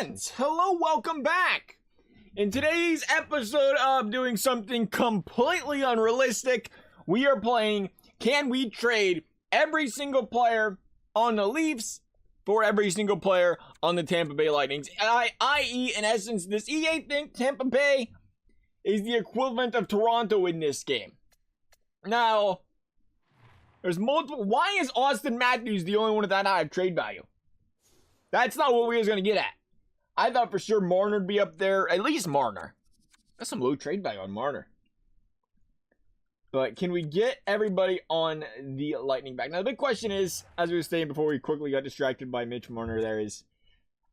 friends, hello, welcome back. In today's episode of doing something completely unrealistic, we are playing Can We Trade every single player on the Leafs for every single player on the Tampa Bay Lightning. I.e., in essence, this EA think Tampa Bay is the equivalent of Toronto in this game. Now, there's multiple. Why is Austin Matthews the only one with that high trade value? That's not what we was going to get at. I thought for sure Marner would be up there. At least Marner. That's some low trade value on Marner. But can we get everybody on the Lightning back? Now, the big question is, as we were saying before we quickly got distracted by Mitch Marner there, is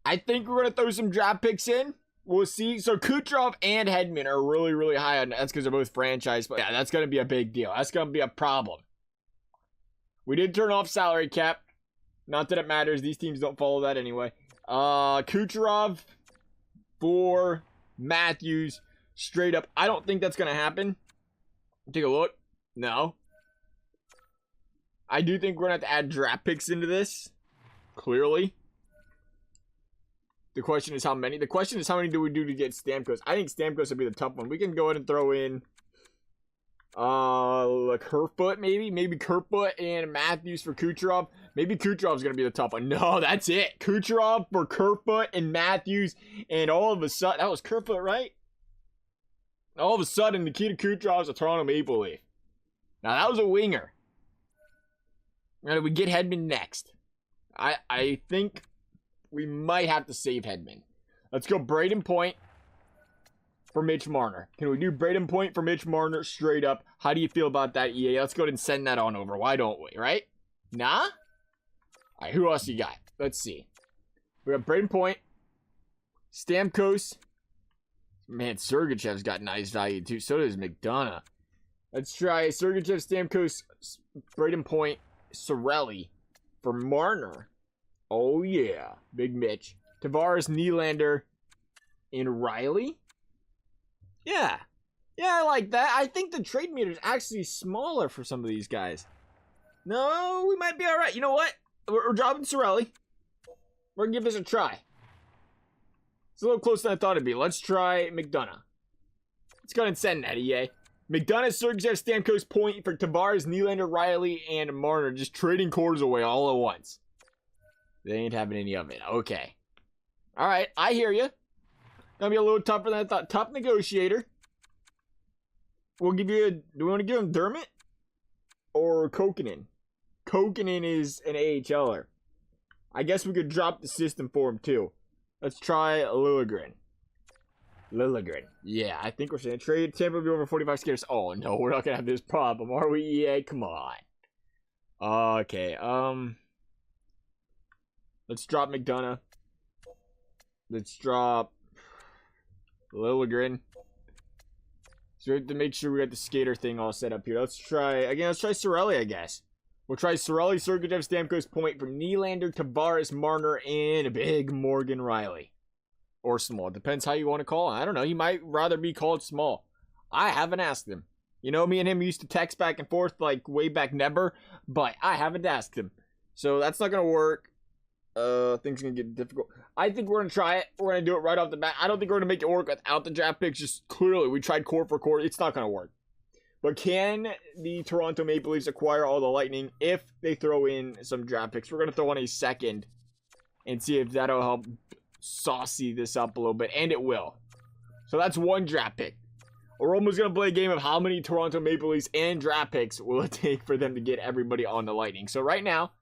I think we're going to throw some draft picks in. We'll see. So Kucherov and Hedman are really, really high on. That's because they're both franchise. But yeah, that's going to be a big deal. That's going to be a problem. We did turn off salary cap. Not that it matters. These teams don't follow that anyway. Kucherov for Matthews straight up. I don't think that's going to happen. Take a look. No. I do think we're going to have to add draft picks into this. Clearly. The question is how many. The question is how many do we do to get Stamkos? I think Stamkos would be the tough one. We can go ahead and throw in like Kerfoot maybe Kerfoot and Matthews for Kucherov. Maybe Kucherov's gonna be the tough one. No, that's it. Kucherov for Kerfoot and Matthews, and all of a sudden that was Kerfoot, right? All of a sudden Nikita Kucherov's a Toronto Maple Leaf. Now that was a winger. And we get Hedman next. I think we might have to save Hedman. Let's go Braden Point for Mitch Marner. Can we do Braden Point for Mitch Marner straight up? How do you feel about that, EA? Let's go ahead and send that on over. Why don't we, right? Nah? Alright, who else you got? Let's see. We have Braden Point. Stamkos. Man, Sergachev's got nice value too. So does McDonough. Let's try Sergachev, Stamkos, Braden Point, Cirelli for Marner. Oh yeah. Big Mitch. Tavares, Nylander, and Riley. Yeah. Yeah, I like that. I think the trade meter is actually smaller for some of these guys. No, we might be alright. You know what? We're dropping Cirelli. We're going to give this a try. It's a little closer than I thought it'd be. Let's try McDonough. Let's go ahead and send that, EA. McDonough, Sergachev, Stamkos, Point for Tavares, Nylander, Riley, and Marner. Just trading cores away all at once. They ain't having any of it. Okay. Alright, I hear you. Gonna be a little tougher than I thought. Tough negotiator. We'll give you a... Do we want to give him Dermott? Or Kokkonen? Kokkonen is an AHLer. I guess we could drop the system for him too. Let's try Liljegren. Yeah, I think we're saying trade Tampa be over 45 scares. Oh no, we're not gonna have this problem, are we, EA? Come on. Okay, let's drop McDonough. Let's drop Liljegren. So we have to make sure we got the skater thing all set up here. Let's try Cirelli, I guess. We'll try Cirelli, Sergachev, Stamkos, Point from Nylander, Tavares, Marner, and a big Morgan Riley. Or small. Depends how you want to call him. I don't know. He might rather be called small. I haven't asked him. You know, me and him used to text back and forth like way back never. But I haven't asked him. So that's not going to work. Things are going to get difficult. I think we're going to try it. We're going to do it right off the bat. I don't think we're going to make it work without the draft picks. Just clearly, we tried core for core. It's not going to work. But can the Toronto Maple Leafs acquire all the Lightning if they throw in some draft picks? We're going to throw in a second and see if that'll help saucy this up a little bit. And it will. So that's one draft pick. We're almost going to play a game of how many Toronto Maple Leafs and draft picks will it take for them to get everybody on the Lightning. So right now,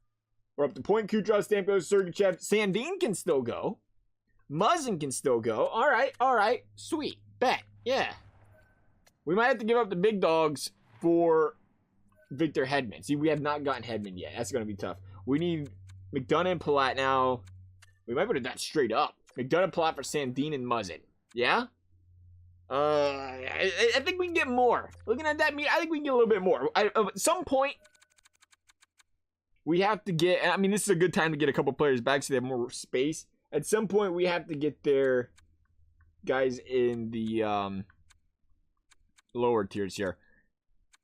we're up to Point, Kucherov, Stamkos, Sergachev. Sandin can still go. Muzzin can still go. All right. Sweet. Bet. Yeah. We might have to give up the big dogs for Victor Hedman. See, we have not gotten Hedman yet. That's going to be tough. We need McDonough and Palat now. We might put that straight up. McDonough, Palat for Sandin and Muzzin. Yeah? I think we can get more. Looking at that, I think we can get a little bit more. At some point, we have to get... I mean, this is a good time to get a couple players back so they have more space. At some point, we have to get their guys in the... lower tiers here.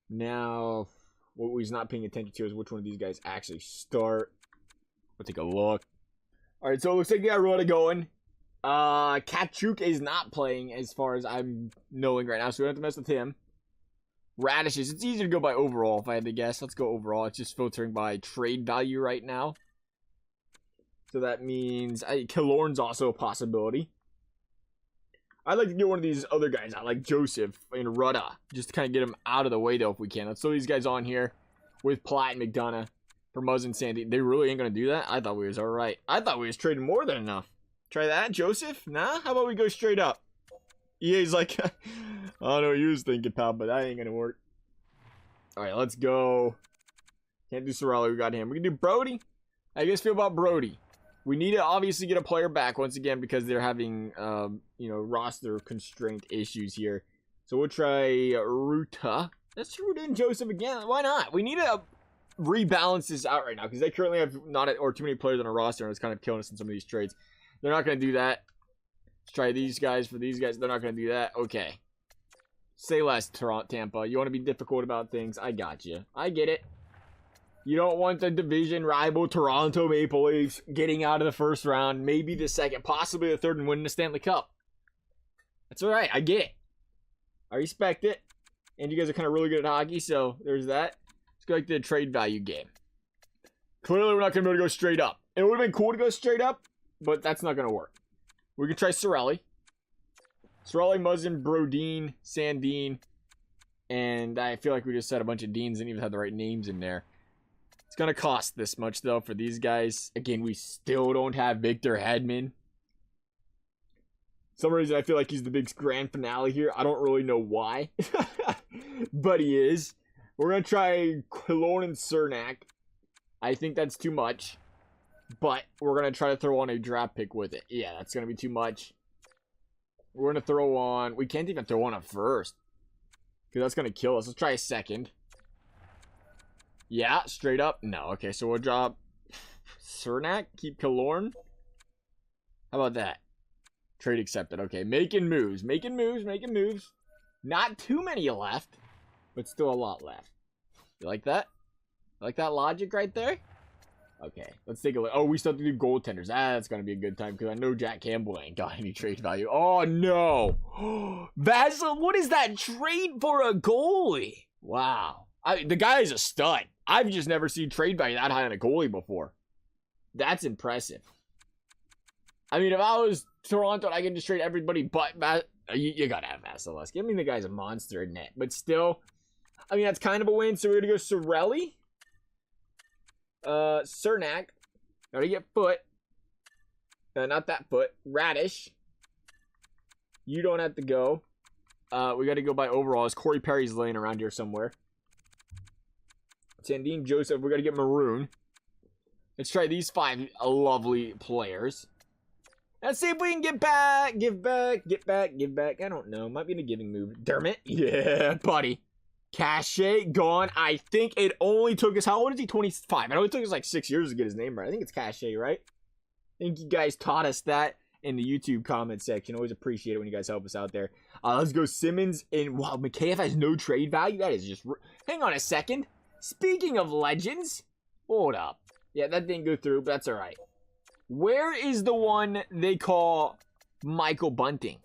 Now, what we're not paying attention to is which one of these guys actually start. We'll take a look. All right, so it looks like they got Rota going. Kachuk is not playing as far as I'm knowing right now, so we don't have to mess with him. Radishes, it's easier to go by overall if I had to guess. Let's go overall. It's just filtering by trade value right now. So that means Killorn's also a possibility. I'd like to get one of these other guys out, like Joseph and Rudda. Just to kind of get them out of the way, though, if we can. Let's throw these guys on here with Platt and McDonough for Muzz and Sandy. They really ain't going to do that? I thought we was all right. I thought we was trading more than enough. Try that, Joseph? Nah? How about we go straight up? EA's like, I don't know what you was thinking, pal, but that ain't going to work. All right, let's go. Can't do Sorelli. We got him. We can do Brody. How you guys feel about Brody? We need to obviously get a player back once again because they're having, roster constraint issues here. So we'll try Ruta. Let's Ruta and Joseph again. Why not? We need to rebalance this out right now because they currently have too many players on a roster and it's kind of killing us in some of these trades. They're not going to do that. Let's try these guys for these guys. They're not going to do that. Okay. Say less, Tampa. You want to be difficult about things? I got you. I get it. You don't want the division rival Toronto Maple Leafs getting out of the first round, maybe the second, possibly the third, and winning the Stanley Cup. That's all right. I get it. I respect it. And you guys are kind of really good at hockey, so there's that. Let's go like the trade value game. Clearly, we're not going to be able to go straight up. It would have been cool to go straight up, but that's not going to work. We can try Sorelli. Sorelli, Muzzin, Brodin, Sandin, and I feel like we just said a bunch of Deans and even had the right names in there. It's going to cost this much, though, for these guys. Again, we still don't have Victor Hedman. For some reason, I feel like he's the big grand finale here. I don't really know why, but he is. We're going to try Killorn and Cernak. I think that's too much, but we're going to try to throw on a draft pick with it. Yeah, that's going to be too much. We're going to throw on... We can't even throw on a first, because that's going to kill us. Let's try a second. Yeah, straight up. No, okay, so we'll drop Cernak, keep Killorn. How about that? Trade accepted. Okay, making moves. Not too many left, but still a lot left. You like that? You like that logic right there? Okay, let's take a look. Oh, we still have to do goaltenders. That's going to be a good time because I know Jack Campbell ain't got any trade value. Oh, no. Vasil, what is that trade for a goalie? Wow. The guy is a stud. I've just never seen trade value that high on a goalie before. That's impressive. I mean, if I was Toronto, I can just trade everybody but you gotta have Vasilevsky. I mean, the guy's a monster in net, but still, I mean, that's kind of a win. So we're gonna go Sorelli, Cernak. Gotta get Foot. Not that Foot. Radish. You don't have to go. We gotta go by overalls. Corey Perry's laying around here somewhere. Sandine, Joseph, we got to get Maroon. Let's try these 5 lovely players. Let's see if we can give back. I don't know. Might be in a giving move. Dermott. Yeah, buddy. Cachet, gone. I think it only took us, how old is he? 25. I know it took us like 6 years to get his name right. I think it's Cachet, right? I think you guys taught us that in the YouTube comment section. Always appreciate it when you guys help us out there. Let's go Simmons. And wow, Mikheyev has no trade value. That is just... Hang on a second. Speaking of legends, hold up. Yeah, that didn't go through, but that's all right. Where is the one they call Michael Bunting?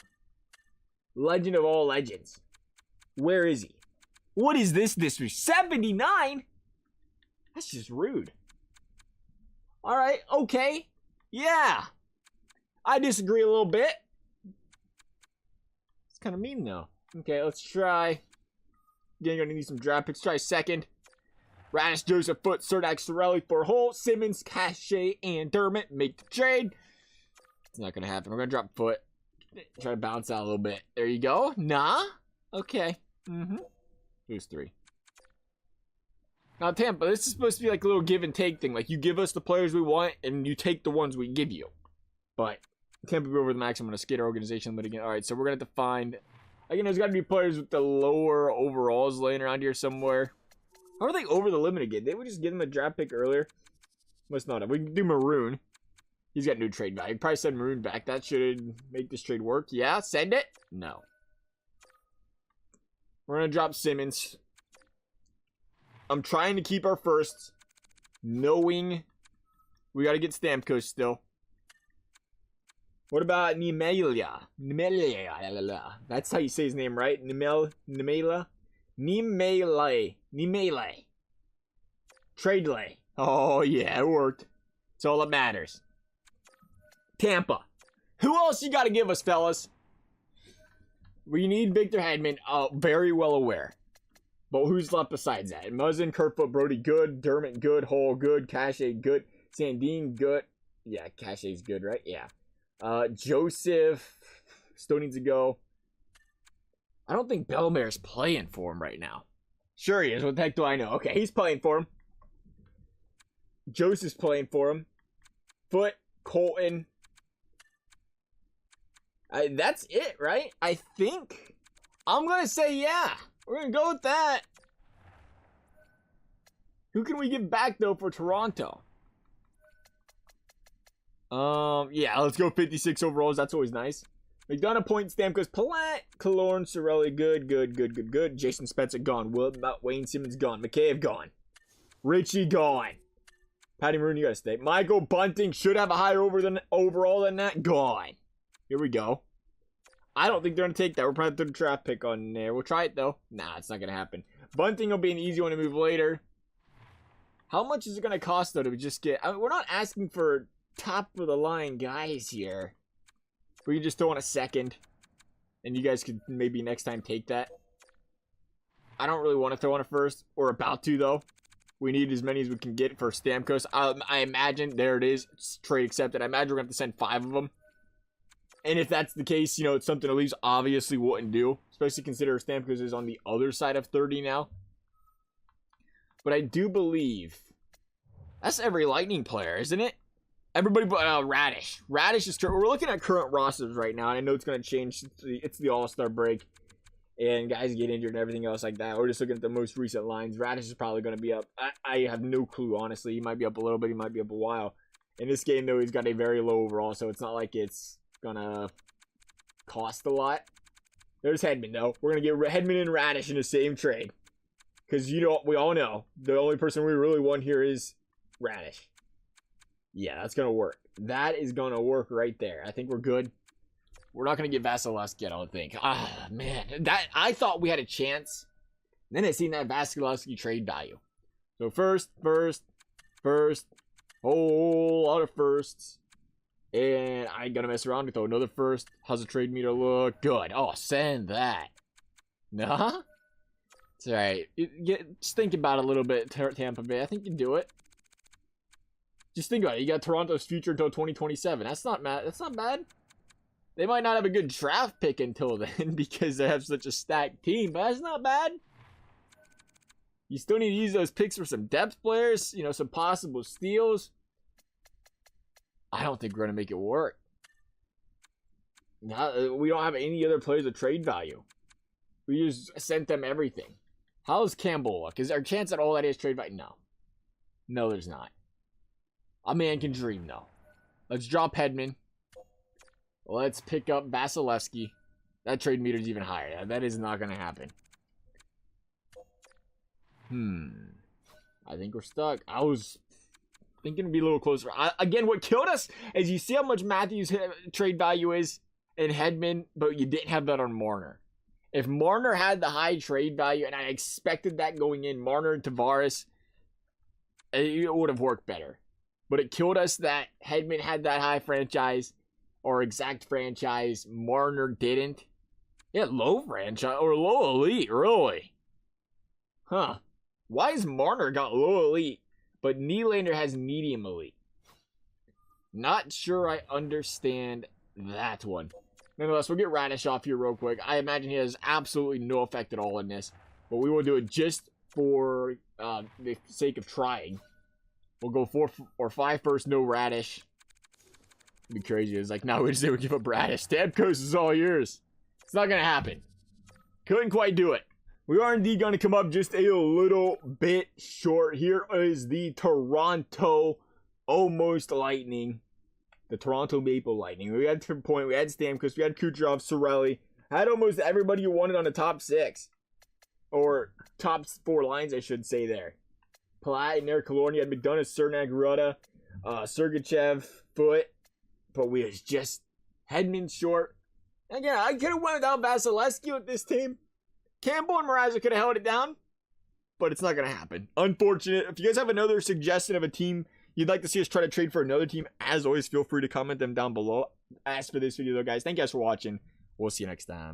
Legend of all legends. Where is he? What is this district? 79? That's just rude. All right, okay. Yeah. I disagree a little bit. It's kind of mean, though. Okay, let's try. Again, gonna need some draft picks. Try second. Radish, Joseph, Foot, Cernak, Sorelli, for Holt, Simmons, Cachet, and Dermott. Make the trade. It's not going to happen. We're going to drop Foot. Try to bounce out a little bit. There you go. Nah. Okay. Who's 3? Now, Tampa, this is supposed to be like a little give and take thing. Like, you give us the players we want, and you take the ones we give you. But Tampa be over the max. I'm going to skate our organization limit again. All right, so we're going to have to find... Again, there's got to be players with the lower overalls laying around here somewhere. How are they over the limit again? Didn't we just give them a draft pick earlier? Must not have. We can do Maroon. He's got new trade value. Probably send Maroon back. That should make this trade work. Yeah, send it. No. We're going to drop Simmons. I'm trying to keep our firsts, knowing we got to get Stamkos still. What about Nimelia? Nimelia. That's how you say his name, right? Nimela? Nimele. Tradelay. Oh, yeah, it worked. It's all that matters. Tampa. Who else you got to give us, fellas? We need Victor Hedman. Very well aware. But who's left besides that? Muzzin, Kerfoot, Brody, good. Dermott, good. Hall, good. Cache, good. Sandine, good. Yeah, Cache's good, right? Yeah. Joseph still needs to go. I don't think Bellemar's playing for him right now. Sure he is. What the heck do I know? Okay, he's playing for him. Joseph's playing for him. Foot, Colton. That's it, right? I think. I'm going to say yeah. We're going to go with that. Who can we give back, though, for Toronto? Yeah, let's go 56 overalls. That's always nice. McDonough, Point, Stamkos, Palat, Killorn, Cirelli, good. Jason Spencer, gone. What about Wayne Simmons, gone. McKayev, gone. Richie, gone. Patty Maroon, you gotta stay. Michael Bunting should have a higher overall than that. Gone. Here we go. I don't think they're gonna take that. We're probably putting a draft pick on there. We'll try it, though. Nah, it's not gonna happen. Bunting will be an easy one to move later. How much is it gonna cost, though, to just get... I mean, we're not asking for... top-of-the-line guys here. We can just throw in a second. And you guys could maybe next time take that. I don't really want to throw in a first. We're about to, though. We need as many as we can get for Stamkos. I imagine, there it is. It's trade accepted. I imagine we're going to have to send 5 of them. And if that's the case, you know, it's something the Leafs obviously wouldn't do. Especially consider Stamkos is on the other side of 30 now. But I do believe... that's every Lightning player, isn't it? Everybody but Radish. Radish is... we're looking at current rosters right now. And I know it's going to change. It's the All-Star break. And guys get injured and everything else like that. We're just looking at the most recent lines. Radish is probably going to be up. I have no clue, honestly. He might be up a little bit. He might be up a while. In this game, though, he's got a very low overall. So it's not like it's going to cost a lot. There's Hedman, though. We're going to get Hedman and Radish in the same trade. Because, you know, we all know the only person we really want here is Radish. Yeah, that's going to work. That is going to work right there. I think we're good. We're not going to get Vasilevsky, I don't think. Ah, man. I thought we had a chance. Then I seen that Vasilevsky trade value. So first. Whole lot of firsts. And I ain't going to mess around and throw another first. How's the trade meter look? Good. Oh, send that. Nah? It's alright. Just think about it a little bit, Tampa Bay. I think you can do it. Just think about it. You got Toronto's future until 2027. That's not bad. That's not bad. They might not have a good draft pick until then because they have such a stacked team, but that's not bad. You still need to use those picks for some depth players, you know, some possible steals. I don't think we're going to make it work. We don't have any other players of trade value. We just sent them everything. How's Campbell look? Is there a chance that all that is trade value? No. No, there's not. A man can dream, though. Let's drop Hedman. Let's pick up Vasilevsky. That trade meter is even higher. That is not going to happen. I think we're stuck. I was thinking it'd be a little closer. Again, what killed us is you see how much Matthews' trade value is in Hedman, but you didn't have that on Marner. If Marner had the high trade value, and I expected that going in, Marner and Tavares, it would have worked better. But it killed us that Hedman had that high franchise or exact franchise. Marner didn't. Yeah, low franchise or low elite, really. Huh. Why has Marner got low elite, but Nylander has medium elite? Not sure I understand that one. Nonetheless, we'll get Radish off here real quick. I imagine he has absolutely no effect at all in this. But we will do it just for the sake of trying. We'll go 4 or 5 first, no Radish. It'd be crazy. It's like, no, we just say we give up Radish. Stamkos is all yours. It's not going to happen. Couldn't quite do it. We are indeed going to come up just a little bit short. Here is the Toronto almost Lightning. The Toronto Maple Lightning. We had Point, we had Stamkos, we had Kucherov, Cirelli. Had almost everybody you wanted on the top 6. Or top 4 lines, I should say there. Palat and Eric Killorn. You had McDonough, Cernak, Rutta, Sergachev, Foot. But we just Hedman's short. Again, I could have went without Vasilevsky with this team. Campbell and Mrazek could have held it down, but it's not going to happen. Unfortunate. If you guys have another suggestion of a team you'd like to see us try to trade for another team, as always, feel free to comment them down below. As for this video, though, guys, thank you guys for watching. We'll see you next time.